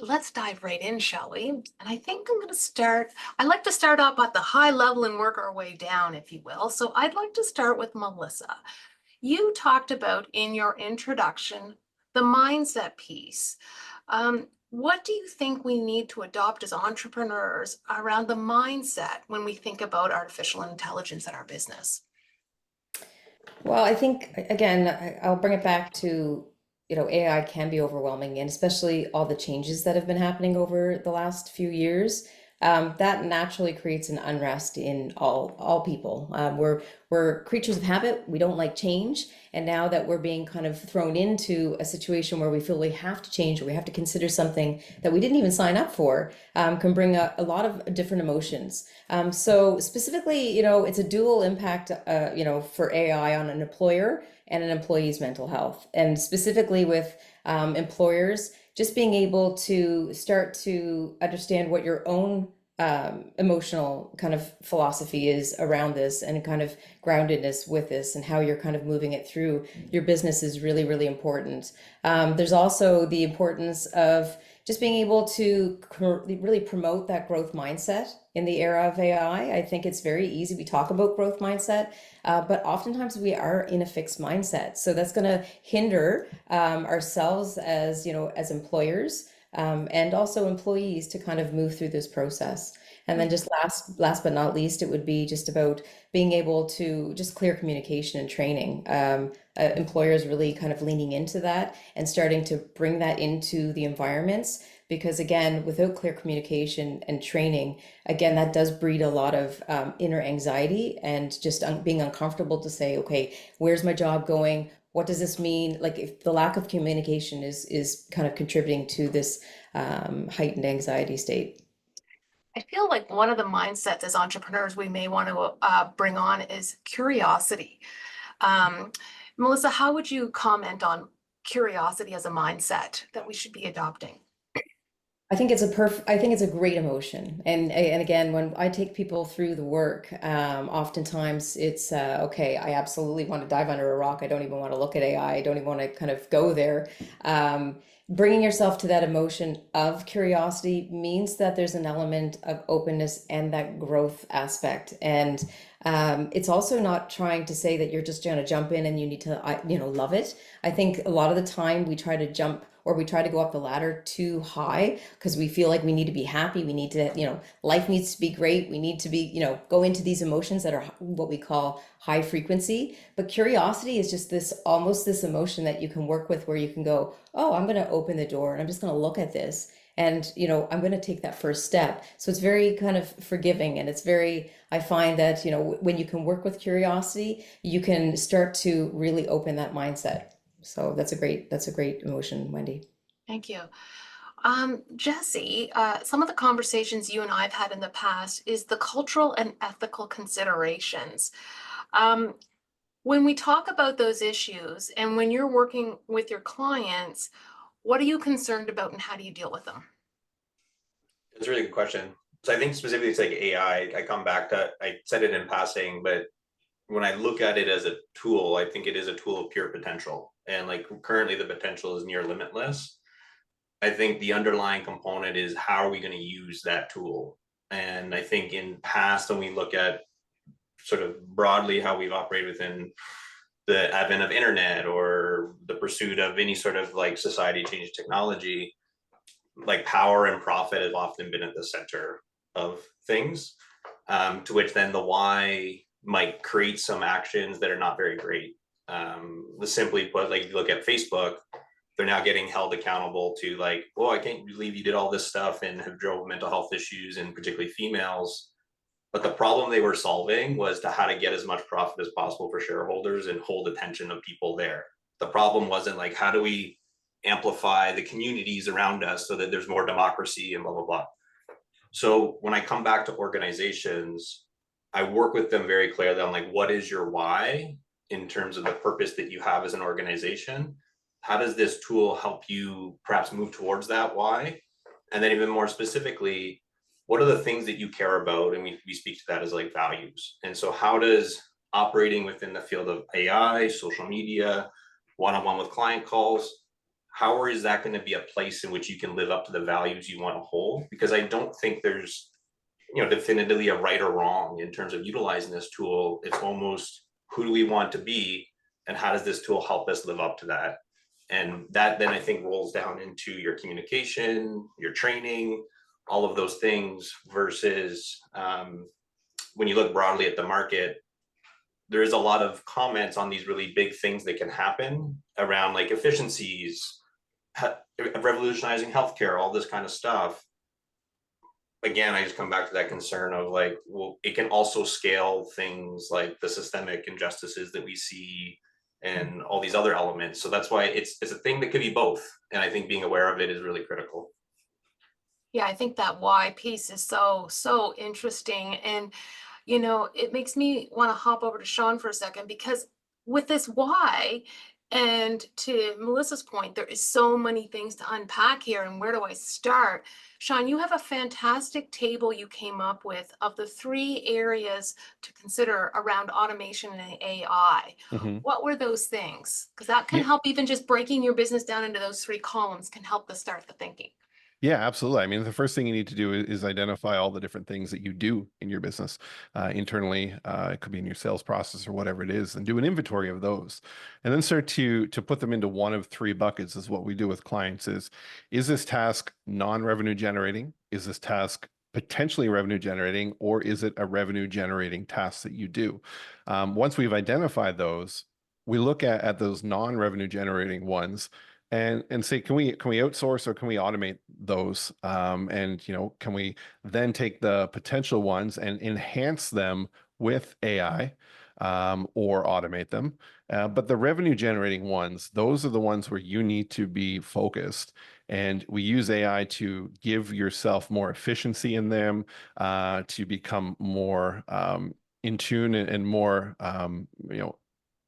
let's dive right in, shall we? And I think I'm going to start. I like to start off at the high level and work our way down, if you will. So I'd like to start with Melissa. You talked about in your introduction the mindset piece. What do you think we need to adopt as entrepreneurs around the mindset when we think about artificial intelligence in our business? Well, I think again, I'll bring it back to, AI can be overwhelming, and especially all the changes that have been happening over the last few years. That naturally creates an unrest in all people. We're creatures of habit. We don't like change, and now that we're being kind of thrown into a situation where we feel we have to change or we have to consider something that we didn't even sign up for, can bring a lot of different emotions. So specifically, it's a dual impact, for AI on an employer and an employee's mental health. And specifically with employers, just being able to start to understand what your own emotional kind of philosophy is around this and kind of groundedness with this and how you're kind of moving it through your business is really, really important. There's also the importance of just being able to really promote that growth mindset in the era of AI. I think it's very easy. We talk about growth mindset, but oftentimes we are in a fixed mindset. So that's going to hinder ourselves as, as employers, and also employees to kind of move through this process. And then just last but not least, it would be just about being able to just clear communication and training. Employers really kind of leaning into that and starting to bring that into the environments. Because again, without clear communication and training, again, that does breed a lot of inner anxiety and just being uncomfortable to say, okay, where's my job going? What does this mean? Like if the lack of communication is kind of contributing to this heightened anxiety state. I feel like one of the mindsets as entrepreneurs we may want to bring on is curiosity. Um, Melissa, how would you comment on curiosity as a mindset that we should be adopting? I think it's a great emotion. And again, when I take people through the work, oftentimes it's okay, I absolutely want to dive under a rock. I don't even want to look at AI. I don't even want to kind of go there. Bringing yourself to that emotion of curiosity means that there's an element of openness and that growth aspect. And it's also not trying to say that you're just going to jump in and you need to, love it. I think a lot of the time we try to jump or we try to go up the ladder too high because we feel like we need to be happy. We need to, life needs to be great. We need to be, go into these emotions that are what we call high frequency. But curiosity is just this almost this emotion that you can work with where you can go, oh, I'm going to open the door and I'm just going to look at this. And, I'm going to take that first step. So it's very kind of forgiving. And it's very, I find that, when you can work with curiosity, you can start to really open that mindset. So that's a great emotion, Wendy. Thank you. Jesse, some of the conversations you and I have had in the past is the cultural and ethical considerations. Um, when we talk about those issues and when you're working with your clients, what are you concerned about and how do you deal with them? It's a really good question. So I think specifically it's like AI. I come back to, I said it in passing, but when I look at it as a tool, I think it is a tool of pure potential. And like currently the potential is near limitless. I think the underlying component is how are we going to use that tool? And I think in past, when we look at sort of broadly how we've operated within the advent of internet or the pursuit of any sort of like society change technology, like power and profit have often been at the center of things, to which then the why might create some actions that are not very great. Simply put, like if you look at Facebook, they're now getting held accountable to like, well, I can't believe you did all this stuff and have drove mental health issues and particularly females. But the problem they were solving was to how to get as much profit as possible for shareholders and hold attention of people there. The problem wasn't like, how do we amplify the communities around us so that there's more democracy and blah, blah, blah. So when I come back to organizations, I work with them very clearly on like, what is your why in terms of the purpose that you have as an organization? How does this tool help you perhaps move towards that why? And then even more specifically, what are the things that you care about? And we speak to that as like values. And so how does operating within the field of AI, social media, one-on-one with client calls, how is that going to be a place in which you can live up to the values you want to hold? Because I don't think there's, definitively a right or wrong in terms of utilizing this tool. It's almost, who do we want to be, and how does this tool help us live up to that? And that then I think rolls down into your communication, your training, all of those things, versus when you look broadly at the market, there is a lot of comments on these really big things that can happen around like efficiencies, revolutionizing healthcare, all this kind of stuff. Again, I just come back to that concern of like, well, it can also scale things like the systemic injustices that we see and all these other elements. So that's why it's a thing that could be both. And I think being aware of it is really critical. Yeah, I think that why piece is so interesting. And, it makes me want to hop over to Shaun for a second, because with this why, and to Melissa's point, there is so many things to unpack here. And where do I start? Shaun, you have a fantastic table you came up with of the 3 areas to consider around automation and AI. Mhm. What were those things? Because that can Yeah. help, even just breaking your business down into those 3 columns can help to start the thinking. Yeah, absolutely. I mean, the first thing you need to do is identify all the different things that you do in your business internally. It could be in your sales process or whatever it is, and do an inventory of those, and then start to put them into one of 3 buckets. Is what we do with clients. Is this task non-revenue generating? Is this task potentially revenue generating, or is it a revenue generating task that you do? Once we've identified those, we look at those non-revenue generating ones and say, can we outsource or can we automate those? And can we then take the potential ones and enhance them with AI, or automate them? But the revenue generating ones, those are the ones where you need to be focused. And we use AI to give yourself more efficiency in them, to become more in tune and more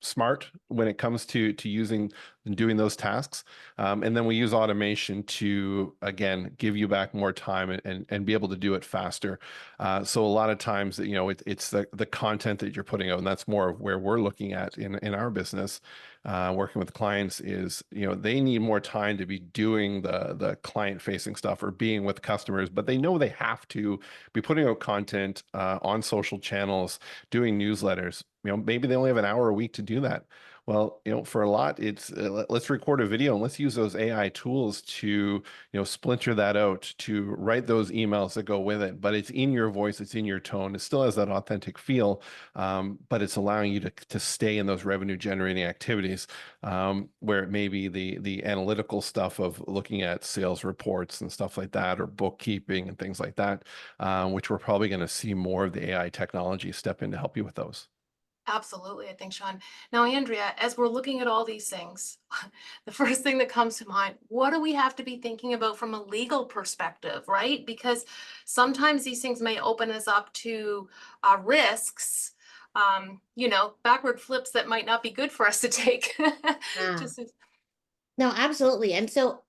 smart when it comes to using and doing those tasks. And then we use automation to, again, give you back more time and be able to do it faster. So a lot of times, it's the content that you're putting out, and that's more of where we're looking at in our business, working with clients is, they need more time to be doing the client facing stuff or being with customers, but they know they have to be putting out content on social channels, doing newsletters. Maybe they only have an hour a week to do that. Well, for a lot, it's let's record a video and let's use those AI tools to, splinter that out, to write those emails that go with it. But it's in your voice, it's in your tone. It still has that authentic feel, but it's allowing you to stay in those revenue generating activities, where it may be the analytical stuff of looking at sales reports and stuff like that, or bookkeeping and things like that, which we're probably going to see more of the AI technology step in to help you with those. Absolutely, I think, Shaun. Now, Andrea, as we're looking at all these things, the first thing that comes to mind, what do we have to be thinking about from a legal perspective, right? Because sometimes these things may open us up to risks, backward flips that might not be good for us to take. Yeah. Just No, absolutely. And so,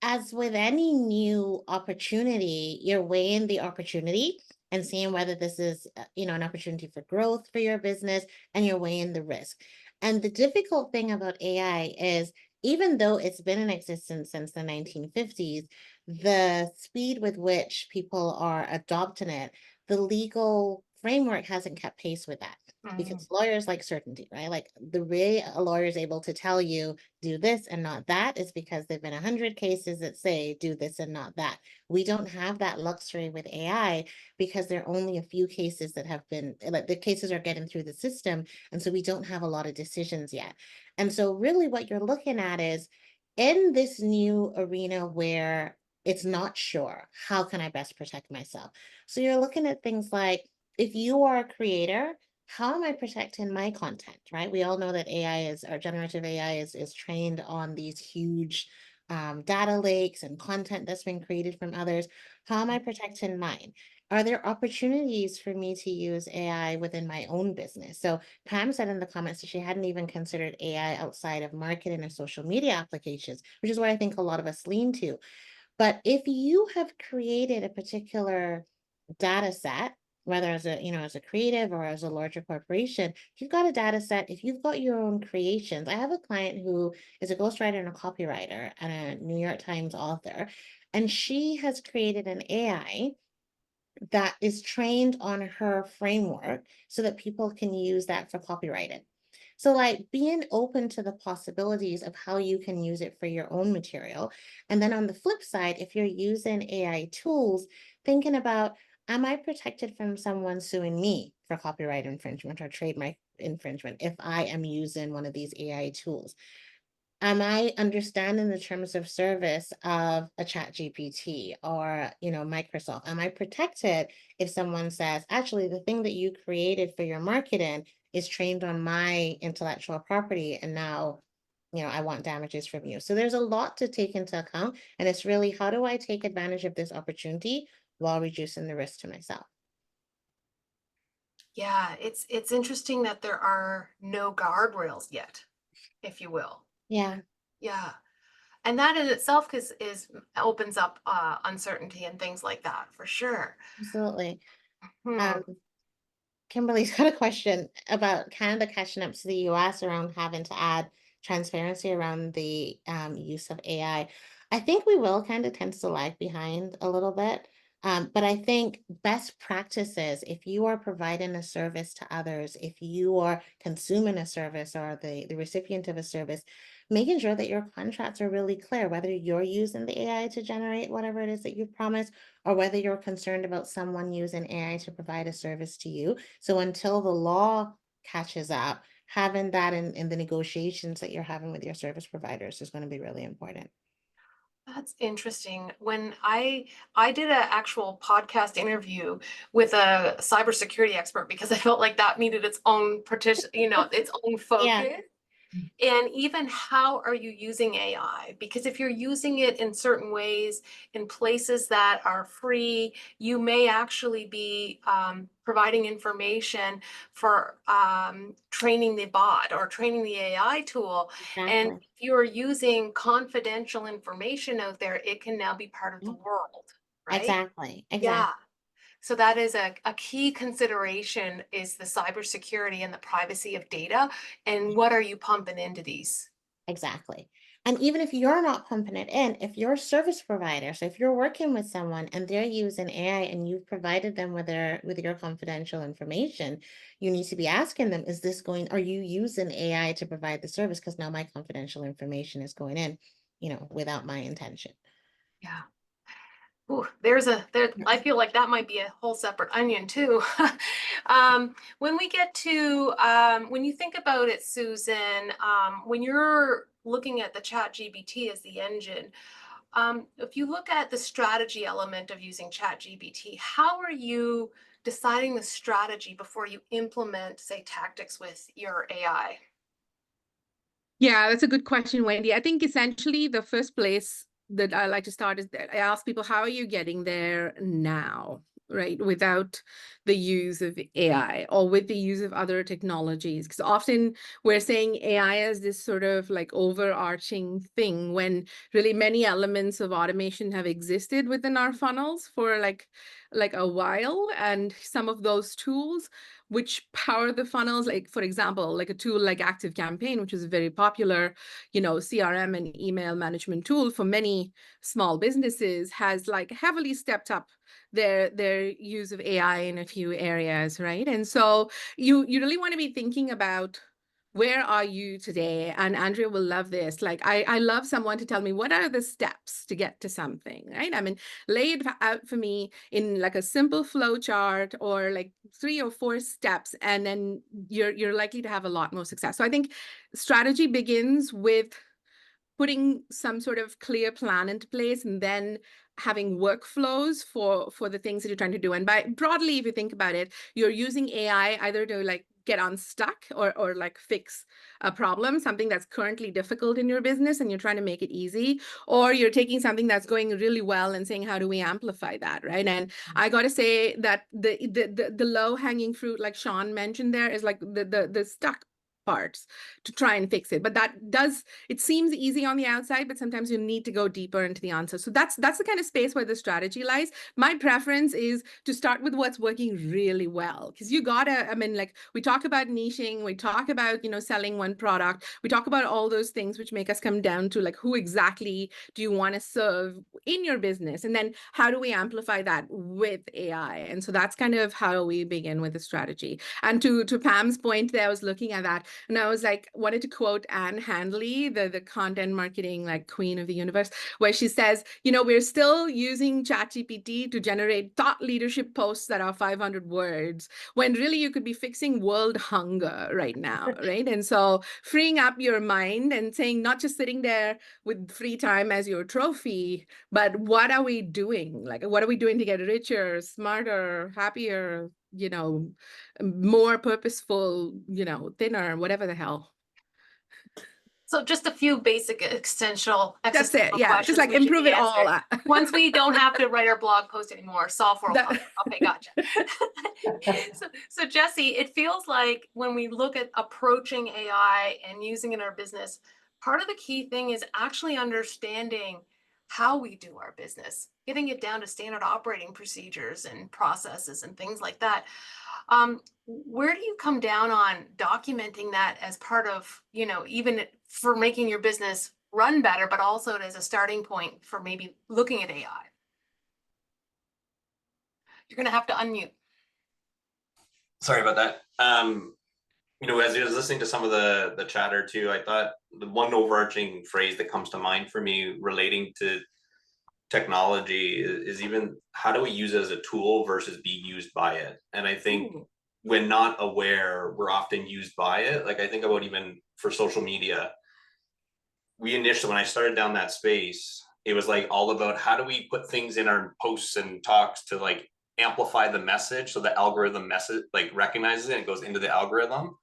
as with any new opportunity, you're weighing the opportunity and seeing whether this is, an opportunity for growth for your business, and you're weighing the risk. And the difficult thing about AI is, even though it's been in existence since the 1950s, the speed with which people are adopting it, the legal framework hasn't kept pace with that. Because lawyers like certainty, right? Like, the way a lawyer is able to tell you do this and not that is because there've been 100 cases that say do this and not that. We don't have that luxury with AI because there are only a few cases that have been, like, the cases are getting through the system, and so we don't have a lot of decisions yet. And so really what you're looking at is, in this new arena where it's not sure, how can I best protect myself? So you're looking at things like, if you are a creator, how am I protecting my content, right? We all know that generative AI is trained on these huge data lakes and content that's been created from others. How am I protecting mine? Are there opportunities for me to use AI within my own business? So Pam said in the comments that she hadn't even considered AI outside of marketing and social media applications, which is what I think a lot of us lean to. But if you have created a particular data set, whether as a, as a creative or as a larger corporation, you've got a data set. If you've got your own creations, I have a client who is a ghostwriter and a copywriter and a New York Times author, and she has created an AI that is trained on her framework so that people can use that for copywriting. So, like, being open to the possibilities of how you can use it for your own material. And then on the flip side, if you're using AI tools, thinking about, am I protected from someone suing me for copyright infringement or trademark infringement if I am using one of these AI tools? Am I understanding the terms of service of a chat GPT or, Microsoft? Am I protected if someone says, actually, the thing that you created for your marketing is trained on my intellectual property, and now, I want damages from you. So there's a lot to take into account. And it's really, how do I take advantage of this opportunity while reducing the risk to myself? Yeah, it's interesting that there are no guardrails yet, if you will. Yeah, Yeah. And that in itself is opens up uncertainty and things like that for sure. absolutely. Hmm. Um, Kimberly's got a question about Canada catching up to the US around having to add transparency around the use of AI. I think we will kind of tend to lag behind a little bit. But I think best practices, if you are providing a service to others, if you are consuming a service or the recipient of a service, making sure that your contracts are really clear, whether you're using the AI to generate whatever it is that you've promised, or whether you're concerned about someone using AI to provide a service to you. So until the law catches up, having that in the negotiations that you're having with your service providers is going to be really important. That's interesting. When I did an actual podcast interview with a cybersecurity expert because I felt like that needed its own partition, its own Yeah, focus. And even how are you using AI? Because if you're using it in certain ways, in places that are free, you may actually be providing information for training the bot or training the AI tool. And exactly. if you're using confidential information out there, it can now be part of the Mm, world, right? exactly. Yeah. Exactly. So that is a key consideration is the cybersecurity and the privacy of data. And what are you pumping into these? Exactly. And even if you're not pumping it in, if you're a service provider, so if you're working with someone and they're using AI and you've provided them with your confidential information, you need to be asking them, are you using AI to provide the service? Because now my confidential information is going in, without my intention. Yeah. Ooh, I feel like that might be a whole separate onion too. When we get to, when you think about it, Susan, when you're looking at the chat GBT as the engine, if you look at the strategy element of using chat GBT, how are you deciding the strategy before you implement, say, tactics with your AI? Yeah, that's a good question, Wendy. I think essentially the first place that I like to start is that I ask people, how are you getting there now, right? Without the use of AI or with the use of other technologies. Because often we're saying AI as this sort of like overarching thing when really many elements of automation have existed within our funnels for like a while. And some of those tools which power the funnels, like for example, like a tool like ActiveCampaign, which is a very popular, CRM and email management tool for many small businesses, has like heavily stepped up their use of AI in a few areas, right? And so you really want to be thinking about where are you today? And Andrea will love this. Like, I love someone to tell me what are the steps to get to something, right? I mean, lay it out for me in like a simple flow chart or like 3 or 4 steps, and then you're likely to have a lot more success. So I think strategy begins with putting some sort of clear plan into place and then having workflows for the things that you're trying to do. And by broadly, if you think about it, you're using AI either to like get unstuck or like fix a problem, something that's currently difficult in your business and you're trying to make it easy, or you're taking something that's going really well and saying, how do we amplify that, right? And I got to say that the low hanging fruit, like Shaun mentioned there, is like the stuck parts to try and fix it. But it seems easy on the outside, but sometimes you need to go deeper into the answer. So that's the kind of space where the strategy lies. My preference is to start with what's working really well, because you gotta, I mean, like we talk about niching, we talk about, selling one product, we talk about all those things which make us come down to like, who exactly do you want to serve in your business? And then how do we amplify that with AI? And so that's kind of how we begin with the strategy. And to Pam's point there, I was looking at that and I was like, wanted to quote Anne Handley, the content marketing like queen of the universe, where she says, we're still using ChatGPT to generate thought leadership posts that are 500 words, when really you could be fixing world hunger right now, right? And so freeing up your mind and saying, not just sitting there with free time as your trophy, but what are we doing? Like, what are we doing to get richer, smarter, happier, more purposeful, thinner, whatever the hell. So just a few basic existential That's it. Yeah, questions just like which should improve be it all. answered. Once we don't have to write our blog post anymore, solve world That- hunger. Okay, gotcha. So Jesse, it feels like when we look at approaching AI and using it in our business, part of the key thing is actually understanding how we do our business, getting it down to standard operating procedures and processes and things like that. Where do you come down on documenting that as part of, even for making your business run better, but also as a starting point for maybe looking at AI? You're going to have to unmute. Sorry about that. As I was listening to some of the chatter too, I thought the one overarching phrase that comes to mind for me relating to technology is even how do we use it as a tool versus be used by it? And I think when not aware, we're often used by it. Like I think about even for social media, when I started down that space, it was like all about how do we put things in our posts and talks to like amplify the message so the algorithm like recognizes it and goes into the algorithm.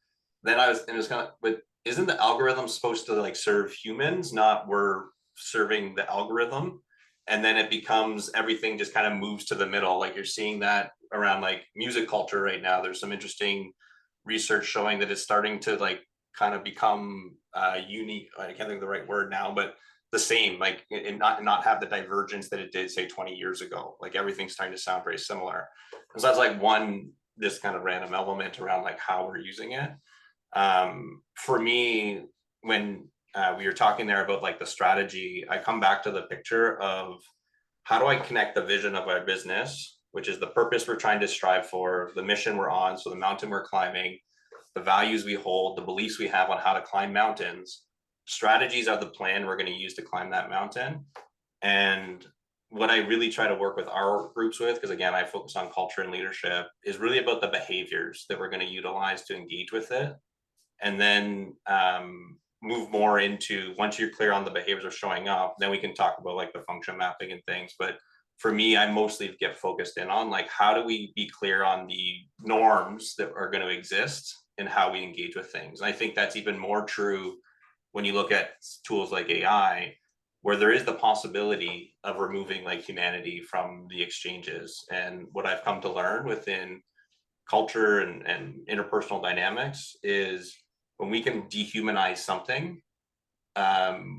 Then it was kind of, but isn't the algorithm supposed to like serve humans, not we're serving the algorithm? And then it becomes everything just kind of moves to the middle. Like you're seeing that around like music culture right now. There's some interesting research showing that it's starting to like kind of become unique. I can't think of the right word now, but the same, like and not have the divergence that it did say 20 years ago. Like everything's starting to sound very similar. And so that's like one just kind of random element around like how we're using it. For me, when we were talking there about like the strategy, I come back to the picture of how do I connect the vision of our business, which is the purpose we're trying to strive for, the mission we're on, so the mountain we're climbing, the values we hold, the beliefs we have on how to climb mountains. Strategies are the plan we're going to use to climb that mountain. And what I really try to work with our groups with, because again, I focus on culture and leadership, is really about the behaviors that we're going to utilize to engage with it. And then move more into, once you're clear on the behaviors are showing up, then we can talk about like the function mapping and things. But for me, I mostly get focused in on like, how do we be clear on the norms that are going to exist and how we engage with things? And I think that's even more true when you look at tools like AI, where there is the possibility of removing like humanity from the exchanges. And what I've come to learn within culture and interpersonal dynamics is when we can dehumanize something,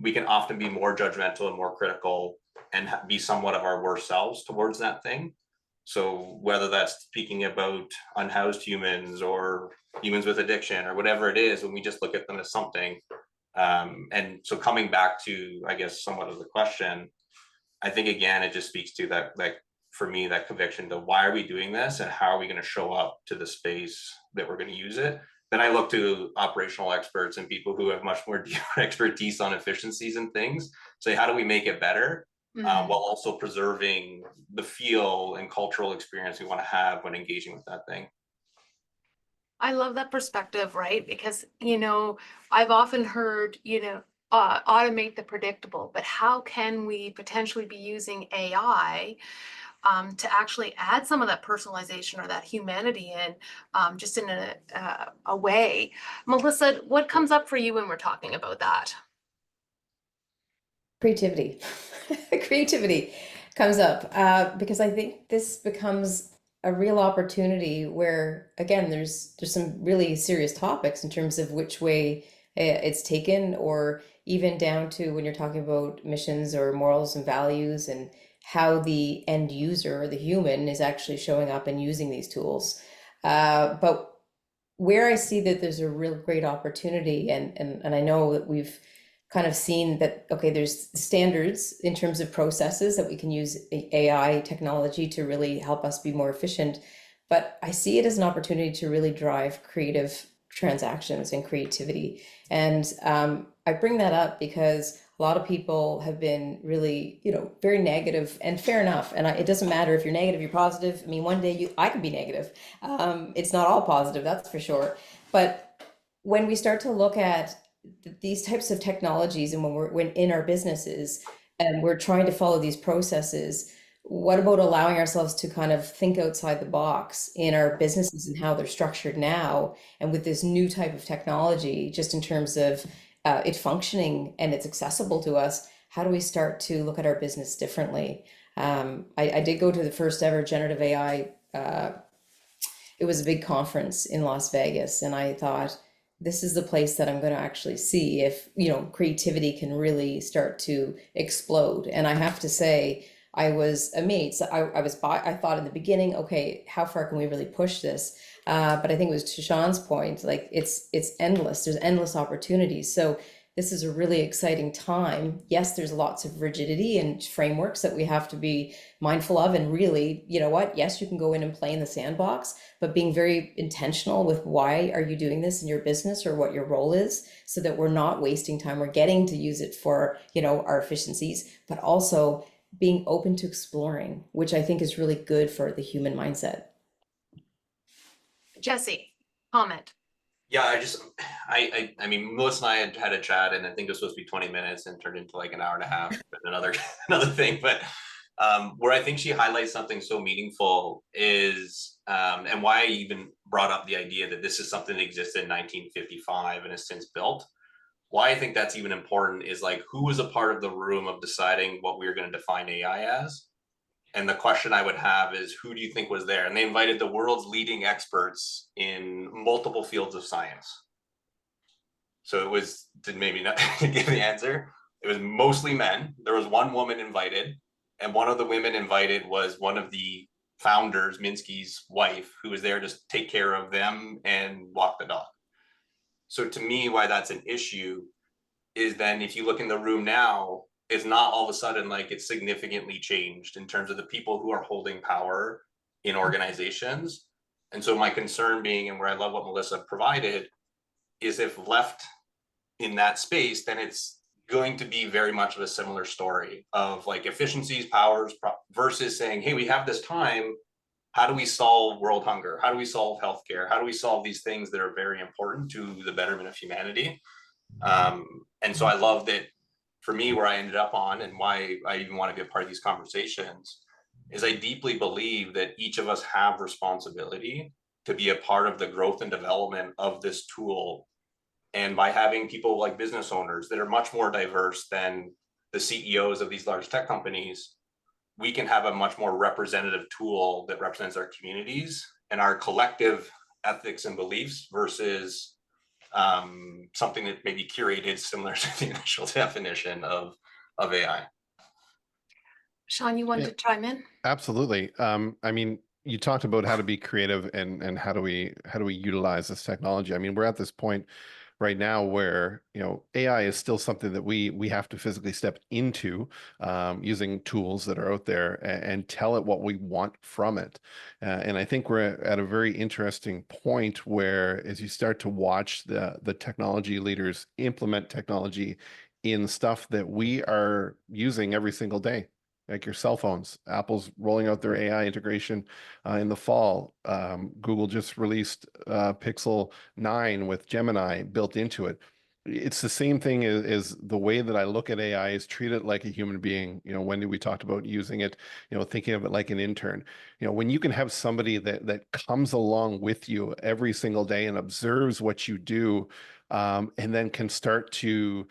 we can often be more judgmental and more critical and be somewhat of our worst selves towards that thing. So whether that's speaking about unhoused humans or humans with addiction or whatever it is, when we just look at them as something. And so coming back to, I guess, somewhat of the question, I think, again, it just speaks to that, like, for me, that conviction to why are we doing this and how are we going to show up to the space that we're going to use it. Then I look to operational experts and people who have much more expertise on efficiencies and things. Say, how do we make it better while also preserving the feel and cultural experience we want to have when engaging with that thing? I love that perspective, right? Because, I've often heard, automate the predictable, but how can we potentially be using AI to actually add some of that personalization or that humanity in, just in a way? Melissa, what comes up for you when we're talking about that? Creativity. Creativity comes up because I think this becomes a real opportunity where, again, there's some really serious topics in terms of which way it's taken, or even down to when you're talking about missions or morals and values, and how the end user, the human, is actually showing up and using these tools. But where I see that there's a real great opportunity, and I know that we've kind of seen that, okay, there's standards in terms of processes that we can use AI technology to really help us be more efficient. But I see it as an opportunity to really drive creative transactions and creativity. And I bring that up because a lot of people have been really, very negative, and fair enough. And it doesn't matter if you're negative, you're positive. I mean, one day I could be negative. It's not all positive, that's for sure. But when we start to look at these types of technologies, and when in our businesses and we're trying to follow these processes, what about allowing ourselves to kind of think outside the box in our businesses and how they're structured now, and with this new type of technology, just in terms of it functioning and it's accessible to us, how do we start to look at our business differently? I did go to the first ever generative AI. It was a big conference in Las Vegas, and I thought, this is the place that I'm going to actually see if, creativity can really start to explode. And I have to say, I was amazed. I thought in the beginning, okay, how far can we really push this? But I think it was to Shaun's point, like it's endless. There's endless opportunities. So this is a really exciting time. Yes, there's lots of rigidity and frameworks that we have to be mindful of. And really, you know what? Yes, you can go in and play in the sandbox, but being very intentional with why are you doing this in your business, or what your role is, so that we're not wasting time. We're getting to use it for, our efficiencies, but also being open to exploring, which I think is really good for the human mindset. Jesse, comment. Yeah, I mean, Melissa and I had a chat, and I think it was supposed to be 20 minutes and turned into like an hour and a half, but another thing. But where I think she highlights something so meaningful is, and why I even brought up the idea that this is something that existed in 1955 and has since built. Why I think that's even important is, like, who was a part of the room of deciding what we were going to define AI as? And the question I would have is, who do you think was there? And they invited the world's leading experts in multiple fields of science. So it was, to maybe not give the answer, it was mostly men. There was one woman invited, and one of the women invited was one of the founders, Minsky's wife, who was there to take care of them and walk the dog. So to me, why that's an issue is then if you look in the room now, it's not all of a sudden like it's significantly changed in terms of the people who are holding power in organizations. And so my concern being, and where I love what Melissa provided, is if left in that space, then it's going to be very much of a similar story of like efficiencies, powers versus saying, hey, we have this time. How do we solve world hunger? How do we solve healthcare? How do we solve these things that are very important to the betterment of humanity? And so I love that. For me, where I ended up on, and why I even want to be a part of these conversations, is I deeply believe that each of us have responsibility to be a part of the growth and development of this tool. And by having people like business owners that are much more diverse than the CEOs of these large tech companies, we can have a much more representative tool that represents our communities and our collective ethics and beliefs versus something that may be curated similar to the initial definition of AI. Shaun, you wanted to chime in? Absolutely. I mean, you talked about how to be creative and how do we utilize this technology. I mean, we're at this point right now where, AI is still something that we have to physically step into, using tools that are out there and tell it what we want from it. And I think we're at a very interesting point where, as you start to watch the technology leaders implement technology in stuff that we are using every single day, like your cell phones. Apple's rolling out their AI integration in the fall. Google just released Pixel 9 with Gemini built into it. It's the same thing as the way that I look at AI is treat it like a human being. Wendy, we talked about using it, thinking of it like an intern. When you can have somebody that comes along with you every single day and observes what you do, and then can start to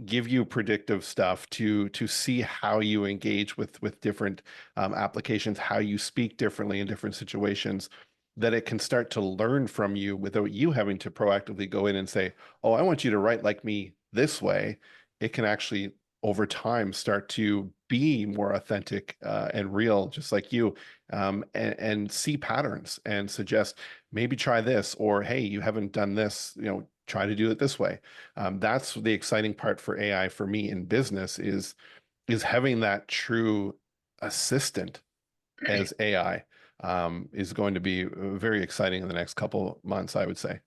give you predictive stuff to see how you engage with different applications, how you speak differently in different situations, that it can start to learn from you without you having to proactively go in and say, oh, I want you to write like me this way. It can actually over time start to be more authentic and real, just like you, and see patterns and suggest, maybe try this, or hey, you haven't done this, try to do it this way. That's the exciting part for AI for me in business, is having that true assistant as AI is going to be very exciting in the next couple months, I would say.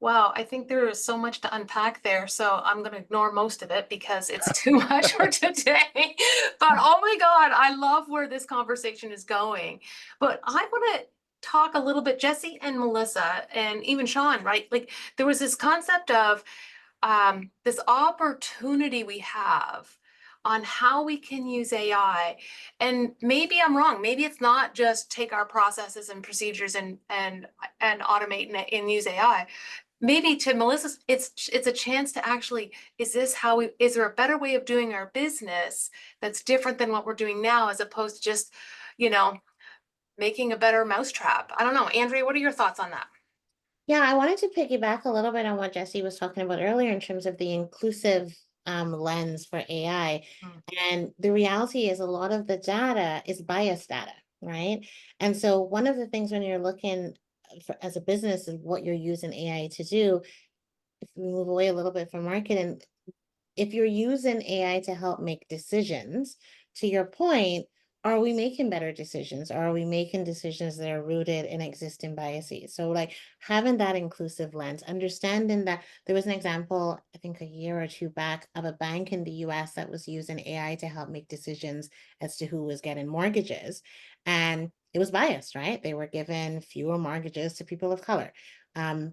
Wow, I think there is so much to unpack there. So I'm going to ignore most of it because it's too much for today. But oh my God, I love where this conversation is going. But I want to talk a little bit, Jesse and Melissa, and even Shaun, right? Like there was this concept of this opportunity we have on how we can use AI. And maybe I'm wrong. Maybe it's not just take our processes and procedures and automate and use AI. Maybe to Melissa's, it's a chance to actually, is there a better way of doing our business that's different than what we're doing now, as opposed to just, making a better mousetrap? I don't know. Andrea, what are your thoughts on that? Yeah, I wanted to piggyback a little bit on what Jesse was talking about earlier in terms of the inclusive lens for AI. And the reality is a lot of the data is biased data, right? And so one of the things when you're looking as a business is what you're using AI to do, if we move away a little bit from marketing, if you're using AI to help make decisions, to your point, are we making better decisions? Are we making decisions that are rooted in existing biases? So like having that inclusive lens, understanding that there was an example, I think a year or two back, of a bank in the US that was using AI to help make decisions as to who was getting mortgages. And it was biased, right? They were giving fewer mortgages to people of color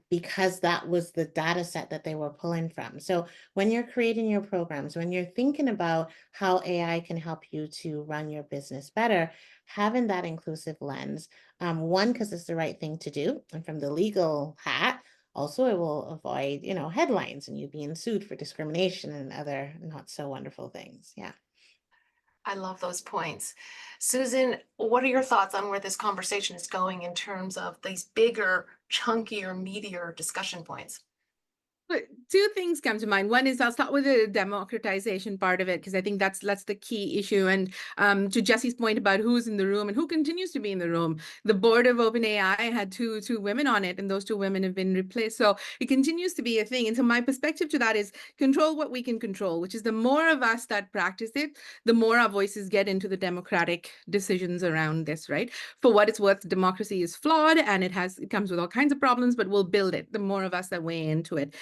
because that was the data set that they were pulling from. So when you're creating your programs, when you're thinking about how AI can help you to run your business better, having that inclusive lens, one, because it's the right thing to do, and from the legal hat, also it will avoid, headlines and you being sued for discrimination and other not so wonderful things. Yeah. I love those points. Susan, what are your thoughts on where this conversation is going in terms of these bigger, chunkier, meatier discussion points? But two things come to mind. One is I'll start with the democratization part of it, because I think that's the key issue. And to Jesse's point about who's in the room and who continues to be in the room, the board of OpenAI had two women on it, and those two women have been replaced. So it continues to be a thing. And so my perspective to that is control what we can control, which is the more of us that practice it, the more our voices get into the democratic decisions around this, right? For what it's worth, democracy is flawed and it comes with all kinds of problems, but we'll build it, the more of us that weigh into it.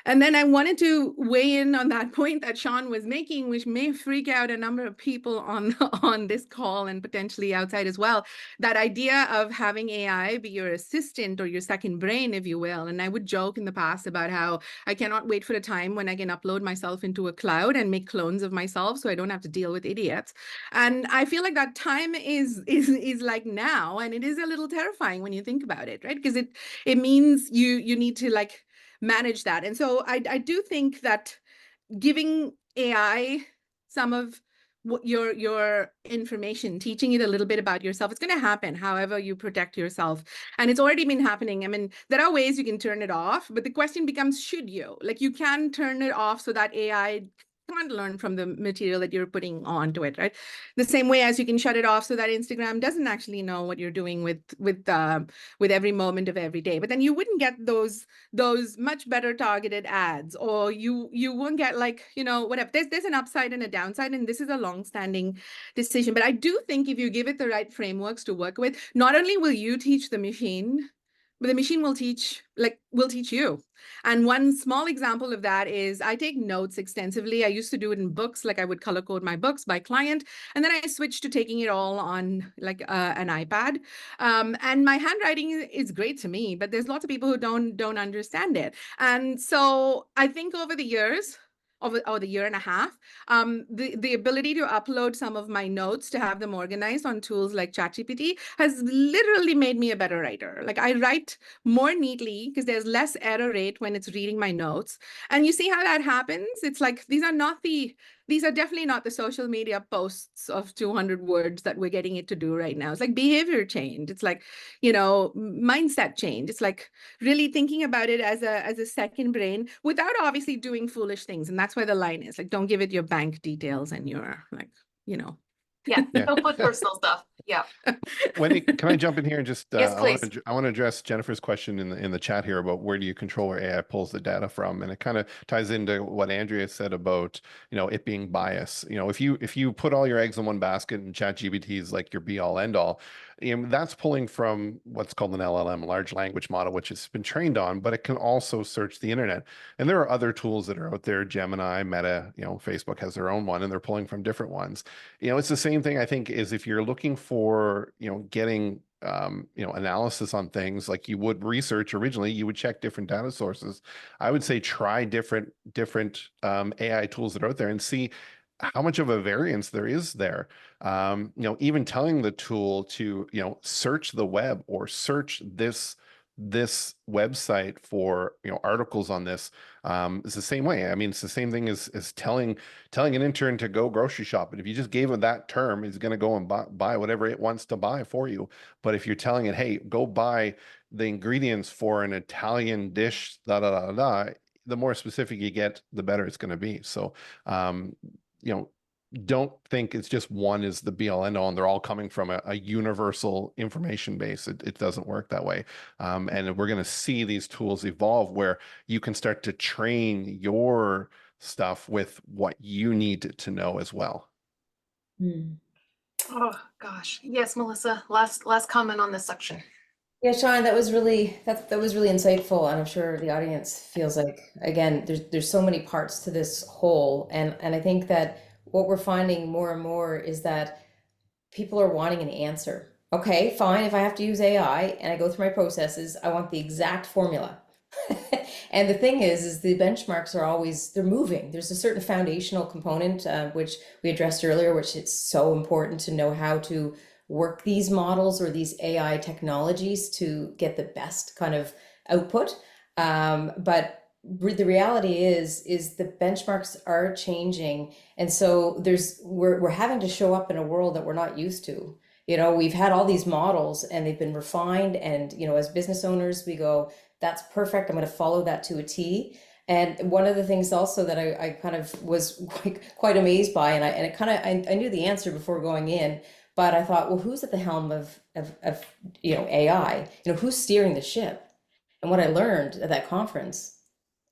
And then I wanted to weigh in on that point that Shaun was making, which may freak out a number of people on this call and potentially outside as well. That idea of having AI be your assistant or your second brain, if you will. And I would joke in the past about how I cannot wait for the time when I can upload myself into a cloud and make clones of myself so I don't have to deal with idiots. And I feel like that time is like now, and it is a little terrifying when you think about it, right? Because it means you need to like manage that. And so I do think that giving AI some of what your information, teaching it a little bit about yourself, it's going to happen however you protect yourself. And it's already been happening. I mean, there are ways you can turn it off, but the question becomes, should you? Like, you can turn it off so that AI can't learn from the material that you're putting onto it, right? The same way as you can shut it off so that Instagram doesn't actually know what you're doing with every moment of every day. But then you wouldn't get those much better targeted ads, or you won't get like, whatever. There's an upside and a downside, and this is a long-standing decision. But I do think if you give it the right frameworks to work with, not only will you teach the machine, but the machine will teach you. And one small example of that is I take notes extensively. I used to do it in books, like I would color code my books by client. And then I switched to taking it all on like an iPad. And my handwriting is great to me, but there's lots of people who don't understand it. And so I think over the years, or the year and a half, the ability to upload some of my notes to have them organized on tools like ChatGPT has literally made me a better writer. Like I write more neatly because there's less error rate when it's reading my notes. And you see how that happens? It's like these are definitely not the social media posts of 200 words that we're getting it to do right now. It's like behavior change. It's like, mindset change. It's like really thinking about it as a second brain without obviously doing foolish things. And that's where the line is. Like, don't give it your bank details and your Yeah, Yeah. don't put personal stuff. Yeah. Wendy, can I jump in here and just Yes, I want please. to address Jennifer's question in the chat here about where do you control where AI pulls the data from, and it kind of ties into what Andrea said about it being bias. If you put all your eggs in one basket and ChatGPT is like your be all end all, that's pulling from what's called an LLM, large language model, which it's been trained on, but it can also search the internet. And there are other tools that are out there, Gemini, Meta, Facebook has their own one, and they're pulling from different ones. It's the same thing, I think, is if you're looking for, getting, analysis on things like you would research originally, you would check different data sources. I would say try different AI tools that are out there and see how much of a variance there is there. Even telling the tool to, search the web or search this website for articles on this is the same way. I mean, it's the same thing as telling an intern to go grocery shop, and if you just gave him that term, he's going to go and buy whatever it wants to buy for you. But if you're telling it, hey, go buy the ingredients for an Italian dish, the more specific you get, the better it's going to be. So don't think it's just one is the be all end all and they're all coming from a universal information base. It doesn't work that way. And we're going to see these tools evolve where you can start to train your stuff with what you need to know as well. Oh, gosh. Yes, Melissa, last comment on this section. Yeah, Shaun, that was really insightful, and I'm sure the audience feels like, again, there's so many parts to this whole, and I think that what we're finding more and more is that people are wanting an answer. Okay, fine, if I have to use AI and I go through my processes, I want the exact formula. And the thing is the benchmarks are always, they're moving. There's a certain foundational component, which we addressed earlier, which it's so important to know how to work these models or these AI technologies to get the best kind of output. But the reality is the benchmarks are changing. And so we're having to show up in a world that we're not used to. We've had all these models and they've been refined, and as business owners, we go, that's perfect. I'm going to follow that to a T. And one of the things also that I kind of was quite amazed by, and I knew the answer before going in, but I thought, well, who's at the helm of AI? Who's steering the ship? And what I learned at that conference,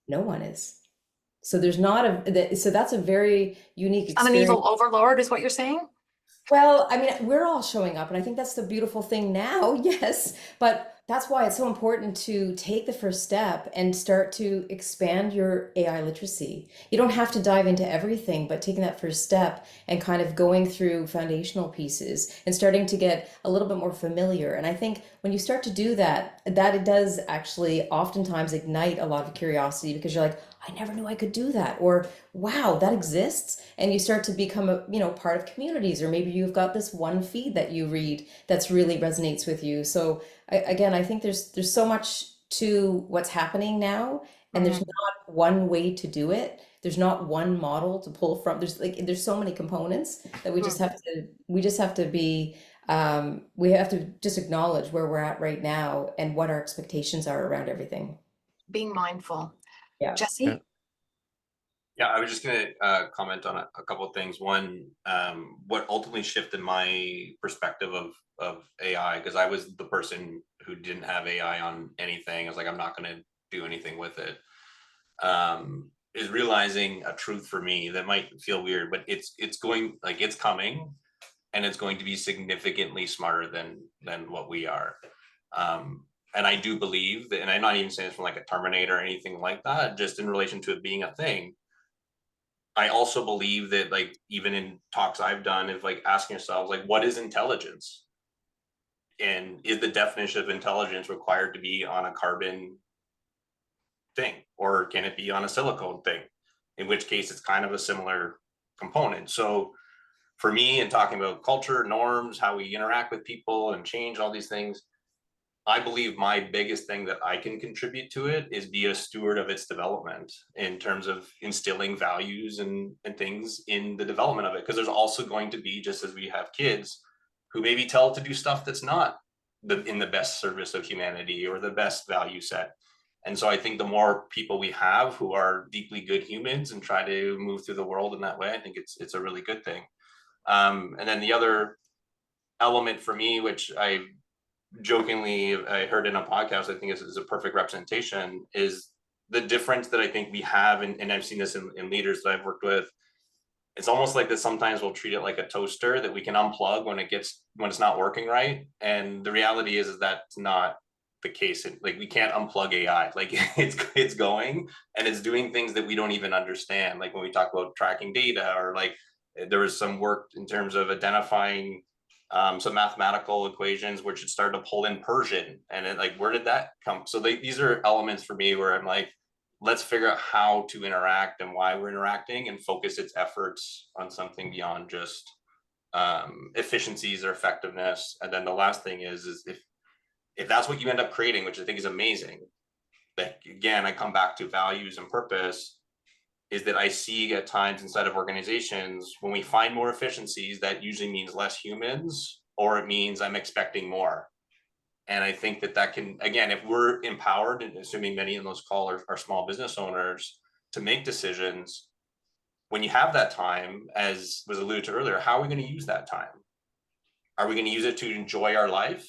no one is. So so that's a very unique I'm experience. an evil overlord, is what you're saying? Well, I mean, we're all showing up, and I think that's the beautiful thing now, yes, but that's why it's so important to take the first step and start to expand your AI literacy. You don't have to dive into everything, but taking that first step and kind of going through foundational pieces and starting to get a little bit more familiar. And I think when you start to do that it does actually oftentimes ignite a lot of curiosity, because you're like, I never knew I could do that, or wow, that exists. And you start to become a part of communities, or maybe you've got this one feed that you read that's really resonates with you. So I think there's so much to what's happening now, and there's not one way to do it. There's not one model to pull from. There's so many components that we just have to just acknowledge where we're at right now and what our expectations are around everything. Being mindful. Yeah. Jesse? Yeah. Yeah, I was just going to comment on a couple of things. One, what ultimately shifted my perspective of AI, because I was the person who didn't have AI on anything. I was like, I'm not going to do anything with it. Is realizing a truth for me that might feel weird, but it's coming, and it's going to be significantly smarter than what we are. And I do believe that, and I'm not even saying this from like a Terminator or anything like that, just in relation to it being a thing. I also believe that, like, even in talks I've done, of like asking yourselves, like, what is intelligence? And is the definition of intelligence required to be on a carbon thing, or can it be on a silicone thing? in which case it's kind of a similar component. So for me, and talking about culture, norms, how we interact with people and change all these things, I believe my biggest thing that I can contribute to it is be a steward of its development in terms of instilling values and things in the development of it. Because there's also going to be, just as we have kids who maybe tell it to do stuff that's not in the best service of humanity or the best value set. And so I think the more people we have who are deeply good humans and try to move through the world in that way, I think it's a really good thing. And then the other element for me, which I heard in a podcast, I think is a perfect representation, is the difference that I think we have, and I've seen this in leaders that I've worked with. It's almost like that sometimes we'll treat it like a toaster that we can unplug when it's not working right. And the reality is that's not the case. Like, we can't unplug AI. Like, it's going and it's doing things that we don't even understand. Like when we talk about tracking data, or like there was some work in terms of identifying some mathematical equations which it started to pull in Persian, and it, like, where did that come? So these are elements for me where I'm like, let's figure out how to interact and why we're interacting, and focus its efforts on something beyond just efficiencies or effectiveness. And then the last thing is if that's what you end up creating, which I think is amazing, that again, I come back to values and purpose, is that I see at times inside of organizations, when we find more efficiencies, that usually means less humans, or it means I'm expecting more. And I think that can, again, if we're empowered, and assuming many in those calls are small business owners, to make decisions, when you have that time, as was alluded to earlier, how are we going to use that time? Are we going to use it to enjoy our life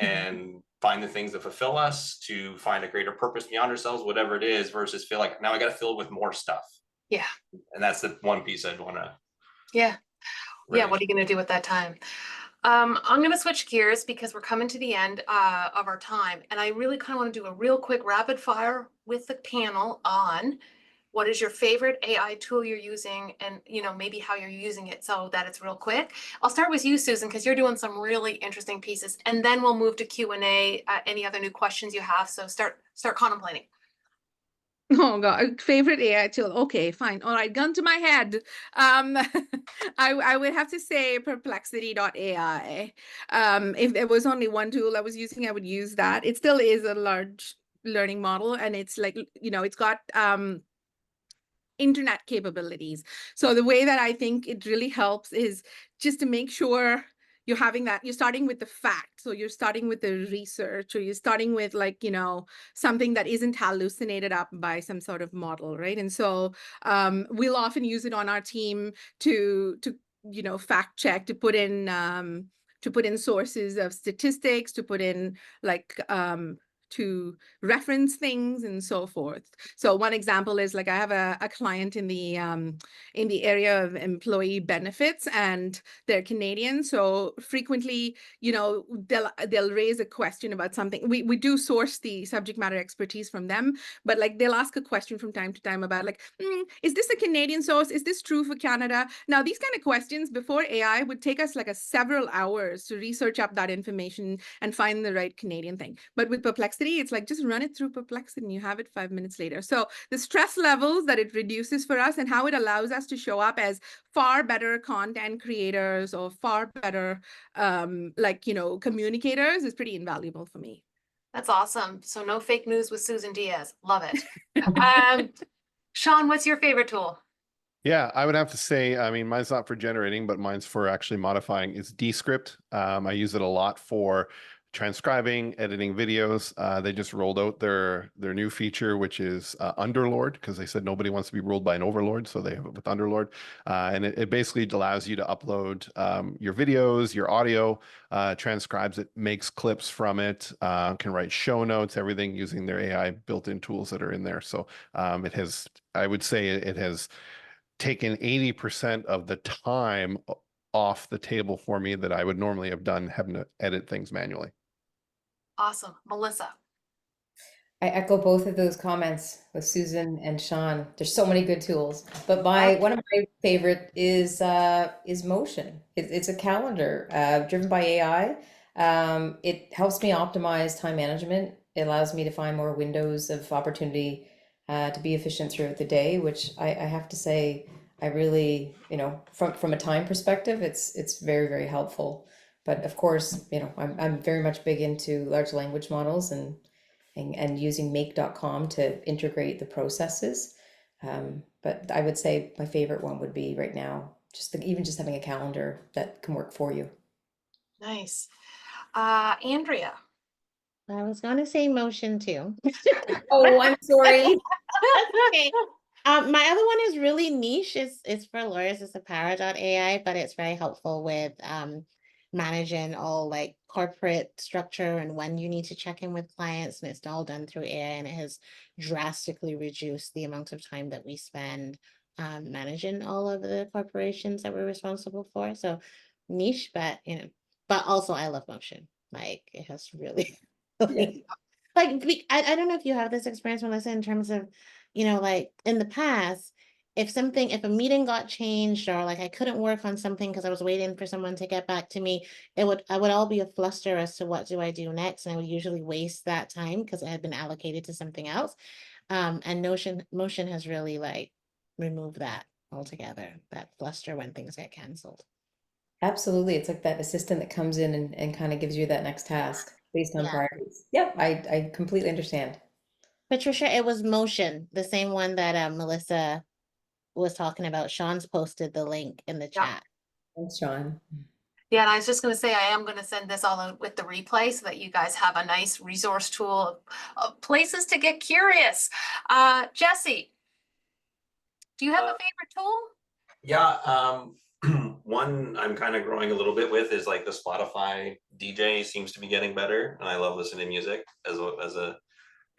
and find the things that fulfill us, to find a greater purpose beyond ourselves, whatever it is, versus feel like now I got to fill it with more stuff? Yeah. And that's the one piece I'd want to. Yeah. Yeah. raise. What are you going to do with that time? I'm going to switch gears because we're coming to the end of our time. And I really kind of want to do a real quick rapid fire with the panel on what is your favorite AI tool you're using, and maybe how you're using it, so that it's real quick. I'll start with you, Susan, because you're doing some really interesting pieces, and then we'll move to Q&A, any other new questions you have. So start contemplating. Oh God, favorite AI tool. Okay, fine. All right, gun to my head. I would have to say perplexity.ai. If there was only one tool I was using, I would use that. It still is a large learning model, and it's like, it's got internet capabilities. So the way that I think it really helps is just to make sure you're starting with the fact. So you're starting with the research, or you're starting with something that isn't hallucinated up by some sort of model, right? And so we'll often use it on our team to fact check, to put in sources of statistics, to put in to reference things and so forth. So one example is, like, I have a client in the area of employee benefits, and they're Canadian. So frequently, they'll raise a question about something. We do source the subject matter expertise from them, but like they'll ask a question from time to time about like, is this a Canadian source? Is this true for Canada? Now, these kind of questions before AI would take us like several hours to research up that information and find the right Canadian thing. But with Perplexity, it's like, just run it through Perplexity and you have it 5 minutes later. So the stress levels that it reduces for us, and how it allows us to show up as far better content creators, or far better communicators, is pretty invaluable for me. That's awesome. So no fake news with Susan Diaz. Love it. Shaun, what's your favorite tool? Yeah, I would have to say, I mean, mine's not for generating, but mine's for actually modifying. It's Descript. I use it a lot for transcribing, editing videos. They just rolled out their new feature, which is Underlord, because they said nobody wants to be ruled by an overlord, so they have it with Underlord. And it basically allows you to upload your videos, your audio, transcribes it, makes clips from it, can write show notes, everything using their AI built-in tools that are in there. So I would say it has taken 80% of the time off the table for me that I would normally have done having to edit things manually. Awesome. Melissa. I echo both of those comments with Susan and Shaun. There's so many good tools, but one of my favorite is Motion. It's a calendar driven by AI. It helps me optimize time management. It allows me to find more windows of opportunity to be efficient throughout the day, which I have to say, I really, from a time perspective, it's very, very helpful. But of course, I'm very much big into large language models and using make.com to integrate the processes. But I would say my favorite one would be right now, even just having a calendar that can work for you. Nice. Andrea. I was going to say motion too. Oh, I'm sorry. That's okay. My other one is really niche. It's for lawyers. It's a Para.ai, but it's very helpful with managing all like corporate structure and when you need to check in with clients, and it's all done through AI, and it has drastically reduced the amount of time that we spend managing all of the corporations that we're responsible for. So niche, but but also I love motion. Like it has really, really like I don't know if you have this experience, Melissa, in terms of, like in the past, if a meeting got changed or like I couldn't work on something because I was waiting for someone to get back to me, I would all be a fluster as to what do I do next, and I would usually waste that time because it had been allocated to something else. And motion has really like removed that altogether, that fluster when things get canceled. Absolutely. It's like that assistant that comes in and kind of gives you that next task based on Yeah. priorities. Yep, I completely understand. Patricia, it was motion, the same one that Melissa was talking about. Shaun's posted the link in the Yeah. chat. Thanks, Shaun. Yeah, and I was just going to say, I am going to send this all out with the replay so that you guys have a nice resource tool of places to get curious. Jesse, do you have a favorite tool? Yeah, one I'm kind of growing a little bit with is like the Spotify DJ seems to be getting better, and I love listening to music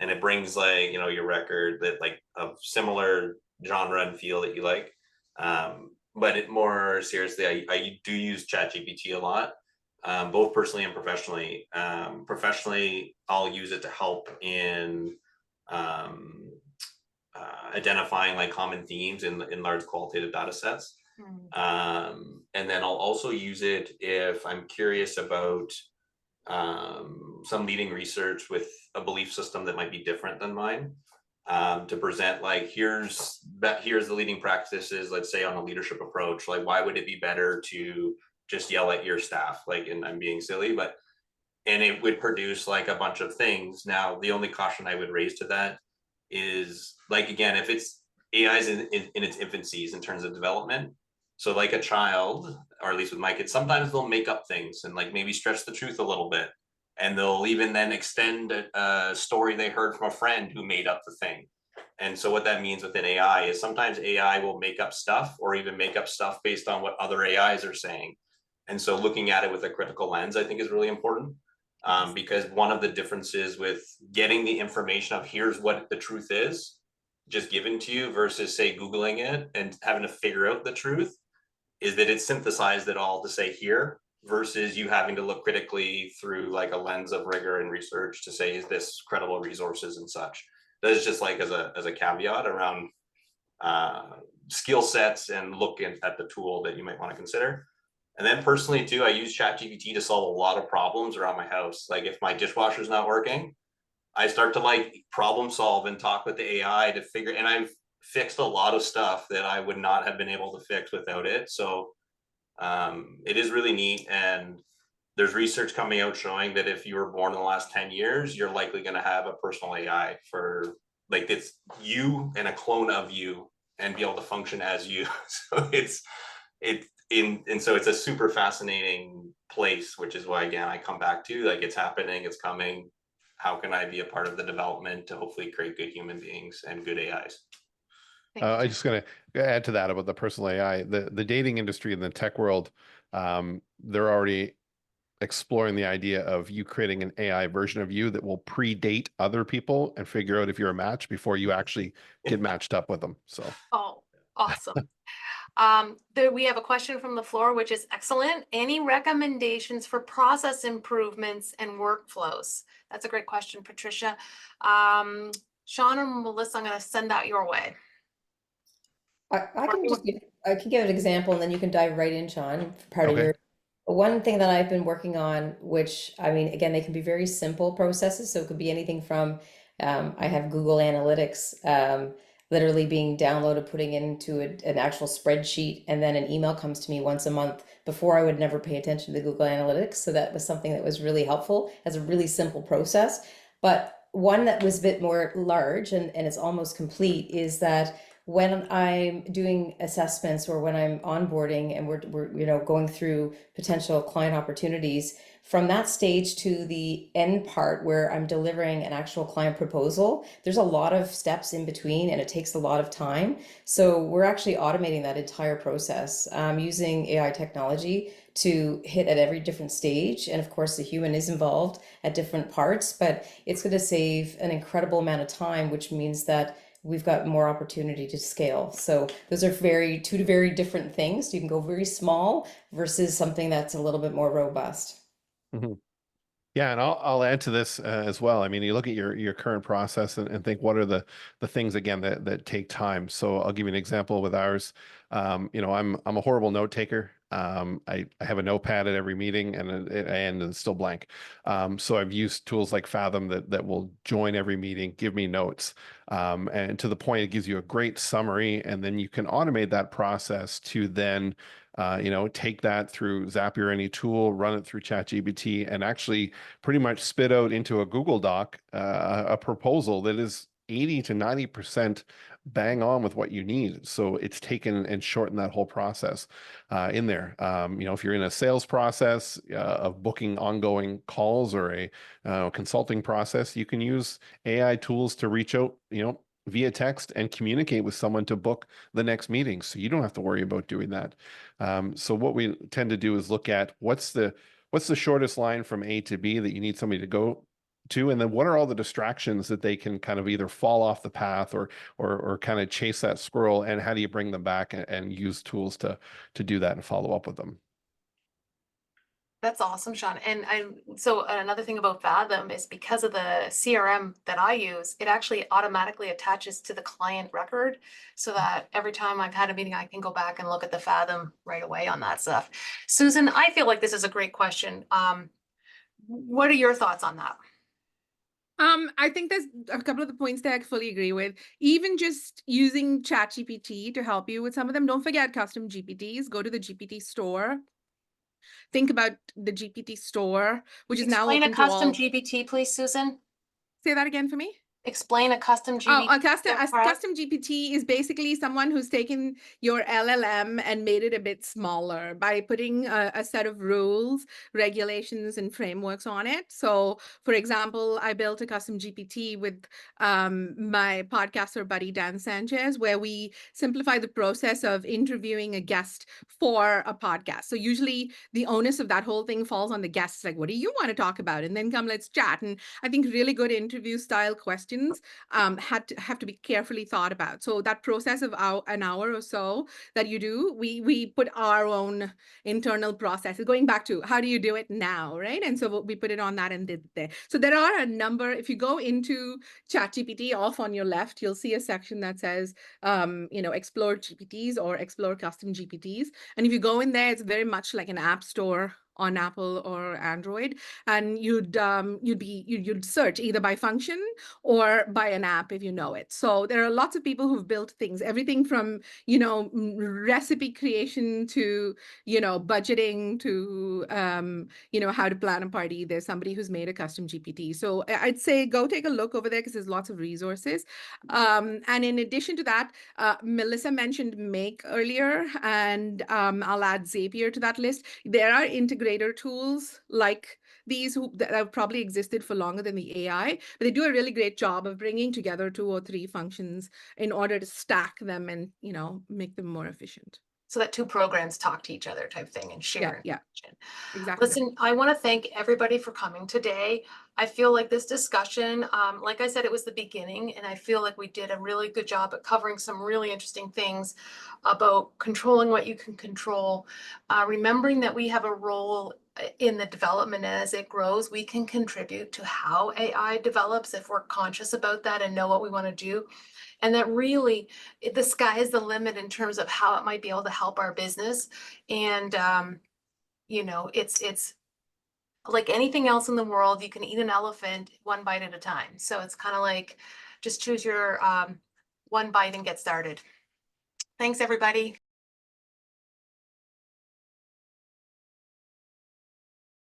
and it brings like your record that like of similar genre and feel that you like. But it more seriously, I do use ChatGPT a lot, both personally and professionally. Professionally, I'll use it to help in identifying like common themes in large qualitative data sets. And then I'll also use it if I'm curious about some leading research with a belief system that might be different than mine, to present like here's the leading practices, let's say on a leadership approach, like why would it be better to just yell at your staff, like, and I'm being silly, and it would produce like a bunch of things. Now the only caution I would raise to that is like, again, if it's AI's in its infancies in terms of development, so like a child, or at least with my kids, sometimes they'll make up things and like maybe stretch the truth a little bit, and they'll even then extend a story they heard from a friend who made up the thing. And so what that means within AI is sometimes AI will make up stuff, or even make up stuff based on what other AIs are saying. And so looking at it with a critical lens, I think, is really important. Because one of the differences with getting the information of here's what the truth is just given to you versus say Googling it and having to figure out the truth is that it's synthesized it all to say here, versus you having to look critically through like a lens of rigor and research to say, is this credible resources and such. That is just like as a caveat around skill sets and looking at the tool that you might want to consider. And then personally too, I use ChatGPT to solve a lot of problems around my house. Like if my dishwasher's not working, I start to like problem solve and talk with the AI to figure, and I've fixed a lot of stuff that I would not have been able to fix without it. So it is really neat. And there's research coming out showing that if you were born in the last 10 years, you're likely going to have a personal AI for like, it's you and a clone of you and be able to function as you. So so it's a super fascinating place, which is why, again, I come back to like, it's happening, it's coming. How can I be a part of the development to hopefully create good human beings and good AIs? I just gonna add to that about the personal AI, the dating industry and the tech world. They're already exploring the idea of you creating an AI version of you that will predate other people and figure out if you're a match before you actually get matched up with them. So, Oh, awesome. We have a question from the floor, which is excellent. Any recommendations for process improvements and workflows? That's a great question, Patricia. Shaun or Melissa, I'm going to send that your way. I can give an example and then you can dive right in, Shaun, for part of okay. your. One thing that I've been working on, which I mean, again, they can be very simple processes. So it could be anything from I have Google Analytics literally being downloaded, putting into an actual spreadsheet, and then an email comes to me once a month. Before, I would never pay attention to Google Analytics, so that was something that was really helpful as a really simple process. But one that was a bit more large and it's almost complete is that when I'm doing assessments or when I'm onboarding and we're going through potential client opportunities, from that stage to the end part where I'm delivering an actual client proposal, there's a lot of steps in between and it takes a lot of time. So we're actually automating that entire process using AI technology to hit at every different stage. And of course, the human is involved at different parts, but it's going to save an incredible amount of time, which means that we've got more opportunity to scale. So those are two very different things. You can go very small versus something that's a little bit more robust. Mhm. Yeah, and I'll add to this as well. I mean, you look at your current process and think what are the things again that take time. So I'll give you an example with ours. I'm a horrible note taker. I have a notepad at every meeting and it's still blank. So I've used tools like Fathom that will join every meeting, give me notes, and to the point it gives you a great summary, and then you can automate that process to then take that through Zapier or any tool, run it through ChatGPT, and actually pretty much spit out into a Google Doc a proposal that is 80 to 90% bang on with what you need. So it's taken and shortened that whole process in there. If you're in a sales process of booking ongoing calls or a consulting process, you can use AI tools to reach out, via text and communicate with someone to book the next meeting. So you don't have to worry about doing that. So what we tend to do is look at what's the shortest line from A to B that you need somebody to go to, and then what are all the distractions that they can kind of either fall off the path or kind of chase that squirrel, and how do you bring them back and use tools to do that and follow up with them. That's awesome, Shaun. And so another thing about Fathom is because of the CRM that I use, it actually automatically attaches to the client record so that every time I've had a meeting, I can go back and look at the Fathom right away on that stuff. Susan, I feel like this is a great question. What are your thoughts on that? I think there's a couple of the points that I fully agree with. Even just using ChatGPT to help you with some of them. Don't forget custom GPTs. Go to the GPT store. Think about the GPT store, which is now Explain a open to custom all. GPT, please, Susan. Say that again for me. Explain a custom GPT. Oh, a custom GPT is basically someone who's taken your LLM and made it a bit smaller by putting a set of rules, regulations, and frameworks on it. So, for example, I built a custom GPT with my podcaster buddy, Dan Sanchez, where we simplify the process of interviewing a guest for a podcast. So usually the onus of that whole thing falls on the guests. Like, what do you want to talk about? And then let's chat. And I think really good interview style questions have to be carefully thought about. So that process of an hour or so that you do, we put our own internal processes, going back to how do you do it now, right? And so we put it on that and did there. So there are a number. If you go into ChatGPT off on your left, you'll see a section that says, explore GPTs or explore custom GPTs. And if you go in there, it's very much like an app store on Apple or Android, and you'd search either by function or by an app if you know it. So there are lots of people who've built things, everything from recipe creation to budgeting to how to plan a party. There's somebody who's made a custom GPT. So I'd say go take a look over there because there's lots of resources. And in addition to that, Melissa mentioned Make earlier, and I'll add Zapier to that list. There are integrator tools like these that have probably existed for longer than the AI, but they do a really great job of bringing together 2 or 3 functions in order to stack them and make them more efficient. So that 2 programs talk to each other type thing and share. Yeah, exactly. Listen, I want to thank everybody for coming today. I feel like this discussion, like I said, it was the beginning, and I feel like we did a really good job at covering some really interesting things about controlling what you can control, remembering that we have a role in the development, and as it grows, we can contribute to how AI develops if we're conscious about that and know what we want to do. And that really the sky is the limit in terms of how it might be able to help our business. And it's like anything else in the world, you can eat an elephant one bite at a time. So it's kind of like, just choose your one bite and get started. Thanks, everybody.